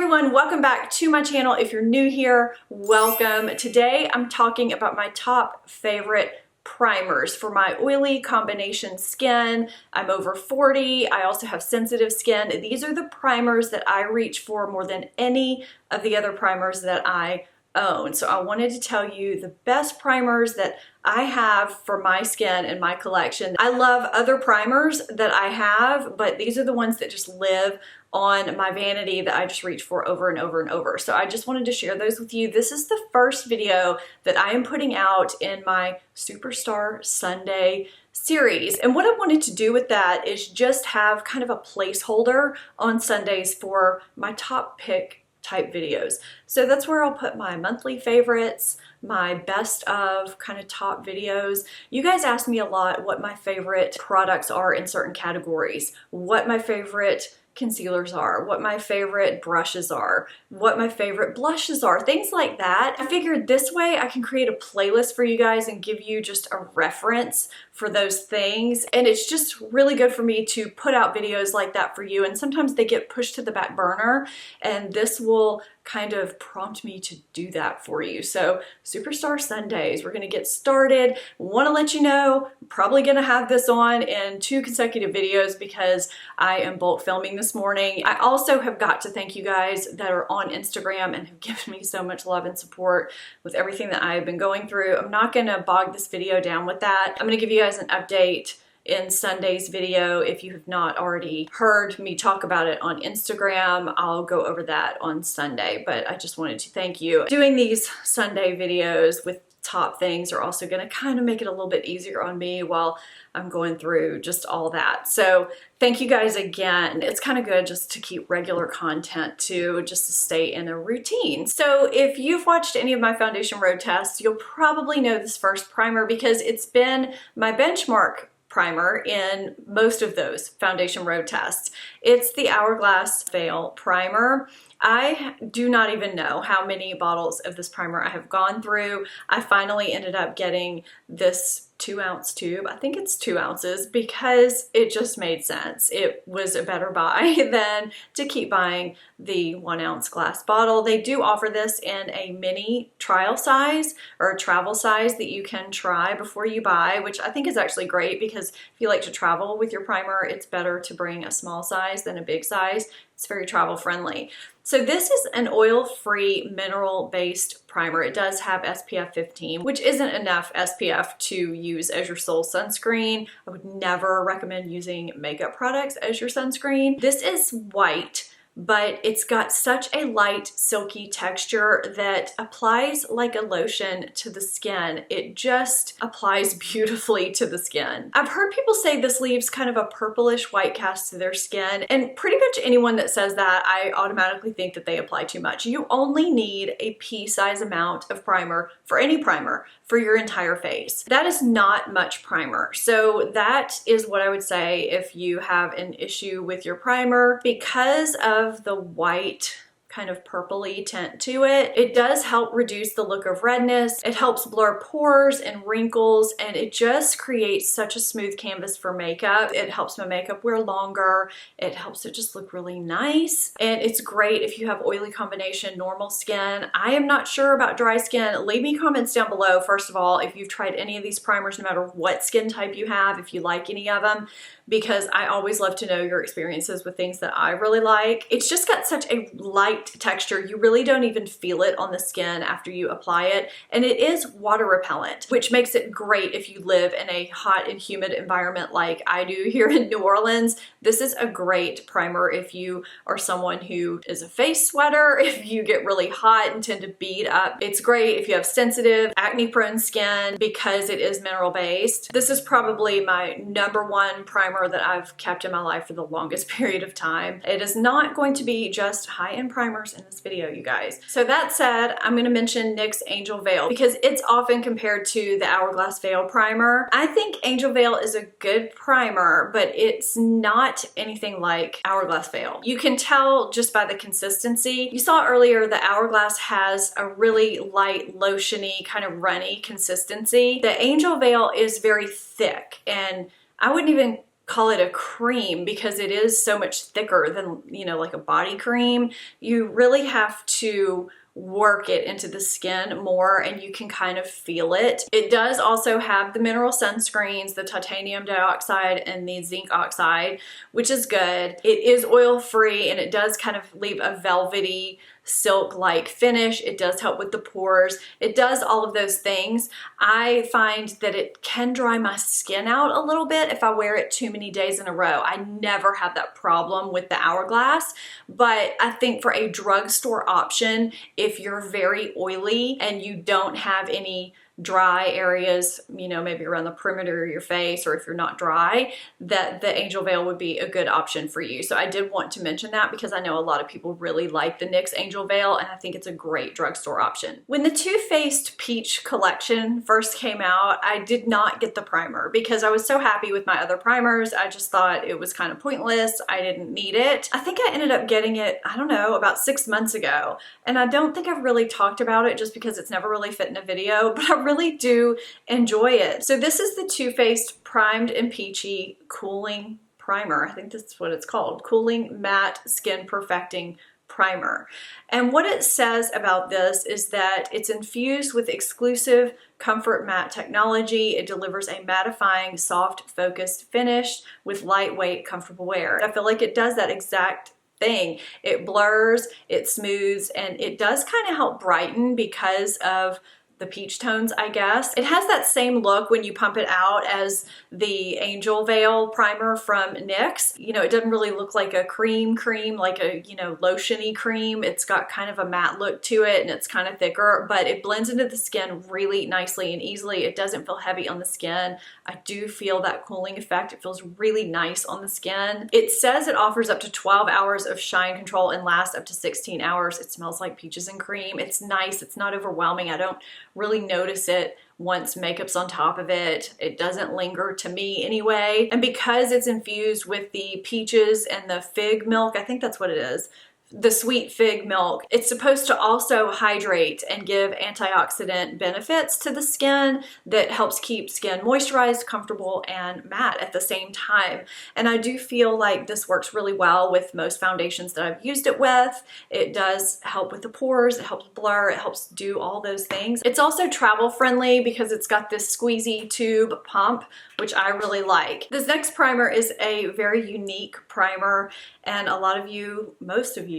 everyone, welcome back to my channel. If you're new here, welcome. Today I'm talking about my top favorite primers for my oily combination skin. I'm over 40. I also have sensitive skin. These are the primers that I reach for more than any of the other primers that I own. So I wanted to tell you the best primers that I have for my skin and my collection. I love other primers that I have, but these are the ones that just live on my vanity that I just reach for over and over and over. So I just wanted to share those with you. This is the first video that I am putting out in my Superstar Sunday series. And what I wanted to do with that is just have kind of a placeholder on Sundays for my top pick type videos. So that's where I'll put my monthly favorites, my best of kind of top videos. You guys ask me a lot what my favorite products are in certain categories, what my favorite concealers are, what my favorite brushes are, what my favorite blushes are, things like that. I figured this way I can create a playlist for you guys and give you just a reference for those things. And it's just really good for me to put out videos like that for you. And sometimes they get pushed to the back burner, and this will kind of prompt me to do that for you. So Superstar Sundays, we're gonna get started. Want to let you know, I'm probably gonna have this on in 2 consecutive videos because I am bulk filming this morning. I also have got to thank you guys that are on Instagram and have given me so much love and support with everything that I've been going through. I'm not gonna bog this video down with that. I'm gonna give you guys an update in Sunday's video. If you have not already heard me talk about it on Instagram, I'll go over that on Sunday, but I just wanted to thank you. Doing these Sunday videos with top things are also going to kind of make it a little bit easier on me while I'm going through just all that. So thank you guys again. It's kind of good just to keep regular content too, just to stay in a routine. So if you've watched any of my foundation road tests, you'll probably know this first primer because it's been my benchmark primer in most of those foundation road tests. It's the Hourglass Fail primer. I do not even know how many bottles of this primer I have gone through. I finally ended up getting this 2-ounce tube. I think it's 2 ounces because it just made sense. It was a better buy than to keep buying the 1-ounce glass bottle. They do offer this in a mini trial size or a travel size that you can try before you buy, which I think is actually great because if you like to travel with your primer, it's better to bring a small size than a big size. It's very travel friendly. So this is an oil-free mineral-based primer. It does have SPF 15, which isn't enough SPF to use as your sole sunscreen. I would never recommend using makeup products as your sunscreen. This is white, but it's got such a light, silky texture that applies like a lotion to the skin. It just applies beautifully to the skin. I've heard people say this leaves kind of a purplish white cast to their skin, and pretty much anyone that says that, I automatically think that they apply too much. You only need a pea-size amount of primer for any primer for your entire face. That is not much primer. So that is what I would say if you have an issue with your primer. Because of the white kind of purpley tint to it, it does help reduce the look of redness. It helps blur pores and wrinkles, and it just creates such a smooth canvas for makeup. It helps my makeup wear longer. It helps it just look really nice. And it's great if you have oily combination, normal skin. I am not sure about dry skin. Leave me comments down below, first of all, if you've tried any of these primers, no matter what skin type you have, if you like any of them, because I always love to know your experiences with things that I really like. It's just got such a light texture. You really don't even feel it on the skin after you apply it. And it is water repellent, which makes it great if you live in a hot and humid environment like I do here in New Orleans. This is a great primer if you are someone who is a face sweater, if you get really hot and tend to bead up. It's great if you have sensitive, acne-prone skin because it is mineral-based. This is probably my #1 primer that I've kept in my life for the longest period of time. It is not going to be just high-end primers in this video, you guys. So that said, I'm going to mention NYX Angel Veil because it's often compared to the Hourglass Fail primer. I think Angel Veil is a good primer, but it's not anything like Hourglass Fail. You can tell just by the consistency. You saw earlier the Hourglass has a really light, lotiony, kind of runny consistency. The Angel Veil is very thick, and I wouldn't even call it a cream because it is so much thicker than, you know, like a body cream. You really have to work it into the skin more and you can kind of feel it. It does also have the mineral sunscreens, the titanium dioxide and the zinc oxide, which is good. It is oil free and it does kind of leave a velvety silk-like finish. It does help with the pores. It does all of those things. I find that it can dry my skin out a little bit if I wear it too many days in a row. I never have that problem with the Hourglass, but I think for a drugstore option, if you're very oily and you don't have any dry areas, you know, maybe around the perimeter of your face, or if you're not dry, that the Angel Veil would be a good option for you. So I did want to mention that because I know a lot of people really like the NYX Angel Veil and I think it's a great drugstore option. When the Too Faced Peach collection first came out, I did not get the primer because I was so happy with my other primers. I just thought it was kind of pointless. I didn't need it. I think I ended up getting it, I don't know, about 6 months ago. And I don't think I've really talked about it just because it's never really fit in a video, but I really do enjoy it. So this is the Too Faced Primed and Peachy Cooling Primer. I think that's what it's called. Cooling Matte Skin Perfecting Primer. And what it says about this is that it's infused with exclusive Comfort Matte technology. It delivers a mattifying, soft, focused finish with lightweight, comfortable wear. I feel like it does that exact thing. It blurs, it smooths, and it does kind of help brighten because of the peach tones, I guess. It has that same look when you pump it out as the Angel Veil primer from NYX. You know, it doesn't really look like a cream, like a, you know, lotiony cream. It's got kind of a matte look to it and it's kind of thicker, but it blends into the skin really nicely and easily. It doesn't feel heavy on the skin. I do feel that cooling effect. It feels really nice on the skin. It says it offers up to 12 hours of shine control and lasts up to 16 hours. It smells like peaches and cream. It's nice. It's not overwhelming. I don't really notice it once makeup's on top of it. It doesn't linger to me anyway. And because it's infused with the peaches and the fig milk, I think that's what it is, the sweet fig milk, it's supposed to also hydrate and give antioxidant benefits to the skin that helps keep skin moisturized, comfortable, and matte at the same time. And I do feel like this works really well with most foundations that I've used it with. It does help with the pores, it helps blur, it helps do all those things. It's also travel friendly because it's got this squeezy tube pump, which I really like. This next primer is a very unique primer, and a lot of you, most of you,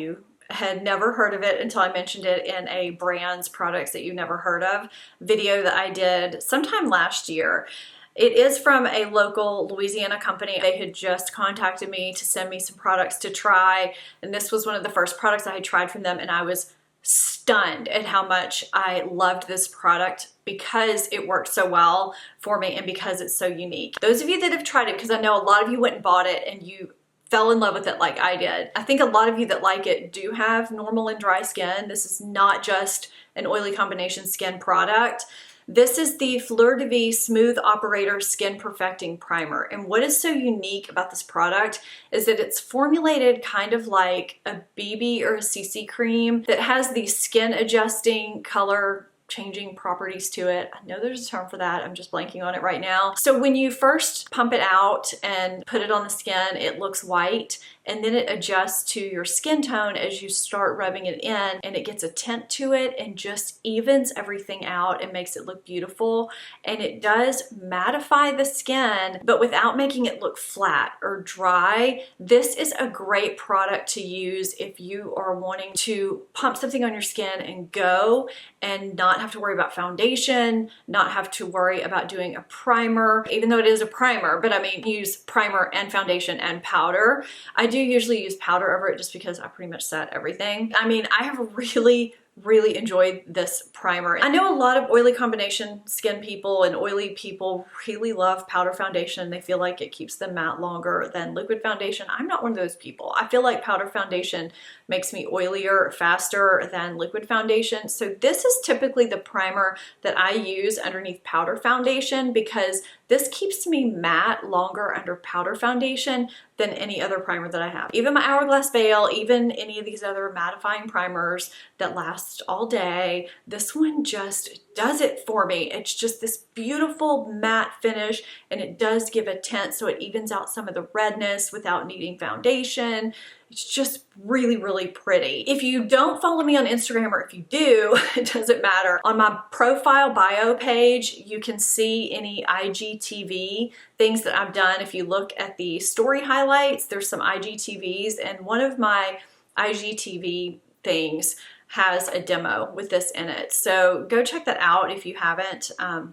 had never heard of it until I mentioned it in a brands products that you never heard of video that I did sometime last year. It is from a local Louisiana company. They had just contacted me to send me some products to try, and this was one of the first products I had tried from them, and I was stunned at how much I loved this product because it worked so well for me and because it's so unique. Those of you that have tried it, because I know a lot of you went and bought it and you fell in love with it like I did. I think a lot of you that like it do have normal and dry skin. This is not just an oily combination skin product. This is the Fleur de Vie Smooth Operator Skin Perfecting Primer. And what is so unique about this product is that it's formulated kind of like a BB or a CC cream that has the skin adjusting, color changing properties to it. I know there's a term for that. I'm just blanking on it right now. So when you first pump it out and put it on the skin, it looks white, and then it adjusts to your skin tone as you start rubbing it in, and it gets a tint to it and just evens everything out and makes it look beautiful. And it does mattify the skin, but without making it look flat or dry. This is a great product to use if you are wanting to pump something on your skin and go and not have to worry about foundation, not have to worry about doing a primer, even though it is a primer, but I mean, use primer and foundation and powder. I do usually use powder over it just because I pretty much set everything. I mean, I have really enjoyed this primer. I know a lot of oily combination skin people and oily people really love powder foundation. They feel like it keeps them matte longer than liquid foundation. I'm not one of those people. I feel like powder foundation makes me oilier faster than liquid foundation. So this is typically the primer that I use underneath powder foundation because this keeps me matte longer under powder foundation than any other primer that I have. Even my Hourglass Veil, even any of these other mattifying primers that last all day, this one just does it for me. It's just this beautiful matte finish, and it does give a tint, so it evens out some of the redness without needing foundation. It's just really, really pretty. If you don't follow me on Instagram, or if you do, it doesn't matter. On my profile bio page, you can see any IGTV things that I've done. If you look at the story highlights, there's some IGTVs, and one of my IGTV things has a demo with this in it. So go check that out if you haven't. I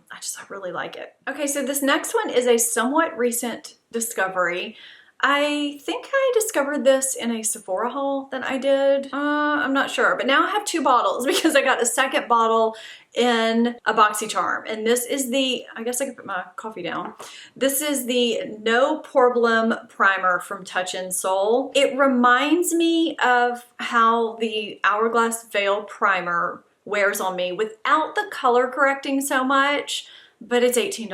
really like it. Okay, so this next one is a somewhat recent discovery. I think I discovered this in a Sephora haul that I did. I'm not sure, but now I have 2 bottles because I got a second bottle in a BoxyCharm. And this is the, I guess I could put my coffee down. This is the No Problem Primer from Touch in Sol. It reminds me of how the Hourglass Fail primer wears on me without the color correcting so much, but it's $18.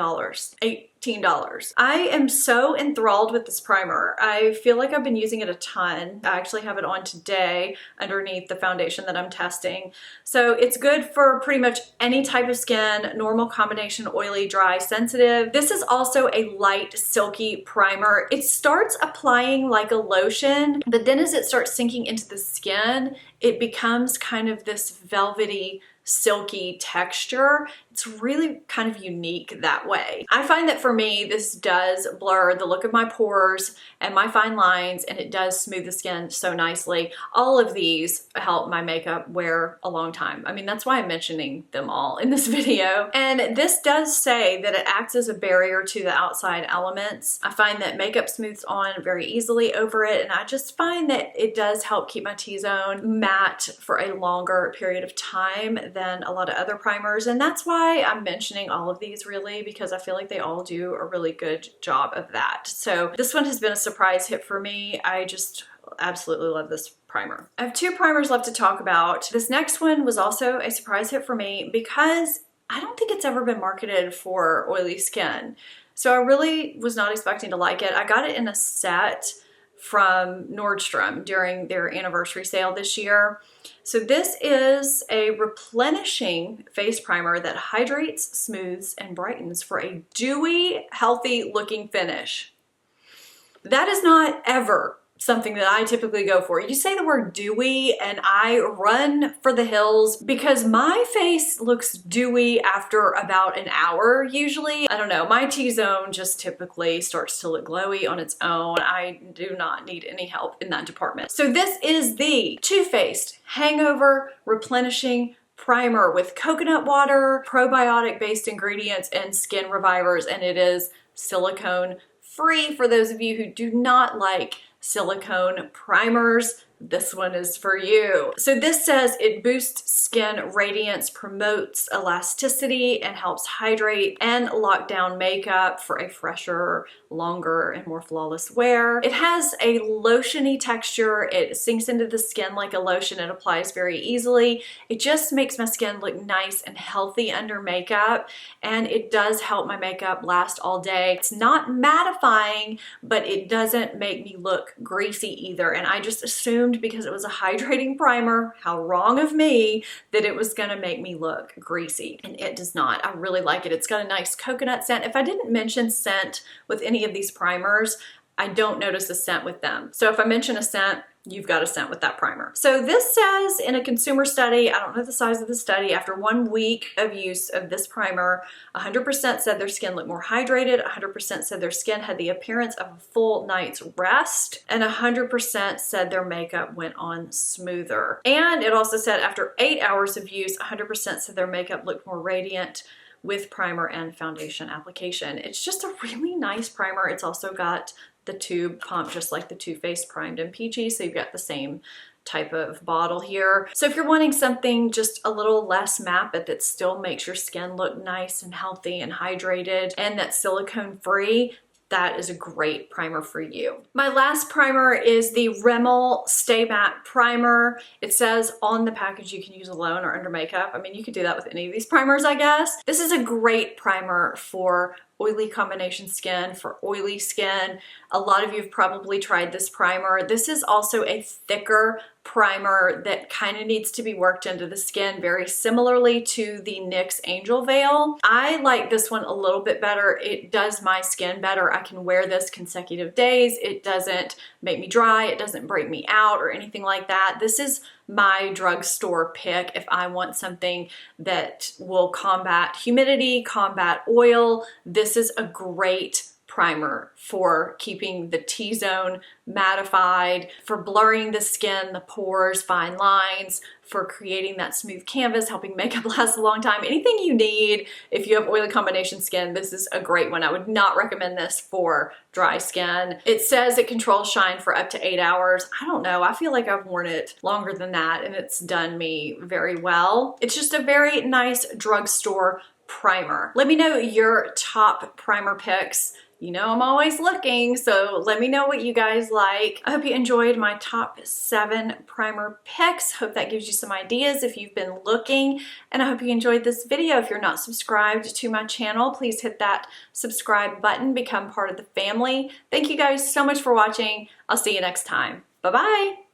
$18. I am so enthralled with this primer. I feel like I've been using it a ton. I actually have it on today underneath the foundation that I'm testing. So it's good for pretty much any type of skin, normal, combination, oily, dry, sensitive. This is also a light, silky primer. It starts applying like a lotion, but then as it starts sinking into the skin, it becomes kind of this velvety, silky texture. It's really kind of unique that way. I find that for me, this does blur the look of my pores and my fine lines, and it does smooth the skin so nicely. All of these help my makeup wear a long time. I mean, that's why I'm mentioning them all in this video. And this does say that it acts as a barrier to the outside elements. I find that makeup smooths on very easily over it, and I just find that it does help keep my T-zone matte for a longer period of time than a lot of other primers. And that's why I'm mentioning all of these, really, because I feel like they all do a really good job of that. So this one has been a surprise hit for me. I just absolutely love this primer. I have 2 primers left to talk about. This next one was also a surprise hit for me because I don't think it's ever been marketed for oily skin. So I really was not expecting to like it. I got it in a set from Nordstrom during their anniversary sale this year. So this is a replenishing face primer that hydrates, smooths, and brightens for a dewy, healthy looking finish. That is not ever something that I typically go for. You say the word dewy and I run for the hills because my face looks dewy after about an hour usually. I don't know, my T-zone just typically starts to look glowy on its own. I do not need any help in that department. So this is the Too Faced Hangover Replenishing Primer with coconut water, probiotic based ingredients, and skin revivers, and it is silicone free for those of you who do not like silicone primers. This one is for you. So this says it boosts skin radiance, promotes elasticity, and helps hydrate and lock down makeup for a fresher, longer, and more flawless wear. It has a lotiony texture. It sinks into the skin like a lotion. It applies very easily. It just makes my skin look nice and healthy under makeup, and it does help my makeup last all day. It's not mattifying, but it doesn't make me look greasy either, and I just assumed because it was a hydrating primer, how wrong of me, that it was gonna make me look greasy, and it does not. I really like it. It's got a nice coconut scent. If I didn't mention scent with any of these primers, I don't notice a scent with them. So if I mention a scent, you've got a scent with that primer. So this says in a consumer study, I don't know the size of the study, after 1 week of use of this primer, 100% said their skin looked more hydrated, 100% said their skin had the appearance of a full night's rest, and 100% said their makeup went on smoother. And it also said after 8 hours of use, 100% said their makeup looked more radiant with primer and foundation application. It's just a really nice primer. It's also got the tube pump just like the Too Faced Primed and Peachy, so you've got the same type of bottle here. So if you're wanting something just a little less matte but that still makes your skin look nice and healthy and hydrated and that's silicone free, that is a great primer for you. My last primer is the Rimmel Stay Matte Primer. It says on the package you can use alone or under makeup. I mean, you could do that with any of these primers, I guess. This is a great primer for oily combination skin, for oily skin. A lot of you have probably tried this primer. This is also a thicker primer that kind of needs to be worked into the skin, very similarly to the NYX Angel Veil. I like this one a little bit better. It does my skin better. I can wear this consecutive days. It doesn't make me dry. It doesn't break me out or anything like that. This is my drugstore pick if I want something that will combat humidity, combat oil. This is a great primer for keeping the T-zone mattified, for blurring the skin, the pores, fine lines, for creating that smooth canvas, helping makeup last a long time. Anything you need if you have oily combination skin, this is a great one. I would not recommend this for dry skin. It says it controls shine for up to 8 hours. I don't know. I feel like I've worn it longer than that and it's done me very well. It's just a very nice drugstore primer. Let me know your top primer picks. You know I'm always looking, so let me know what you guys like. I hope you enjoyed my top 7 primer picks. Hope that gives you some ideas if you've been looking, and I hope you enjoyed this video. If you're not subscribed to my channel, please hit that subscribe button, become part of the family. Thank you guys so much for watching. I'll see you next time. Bye-bye.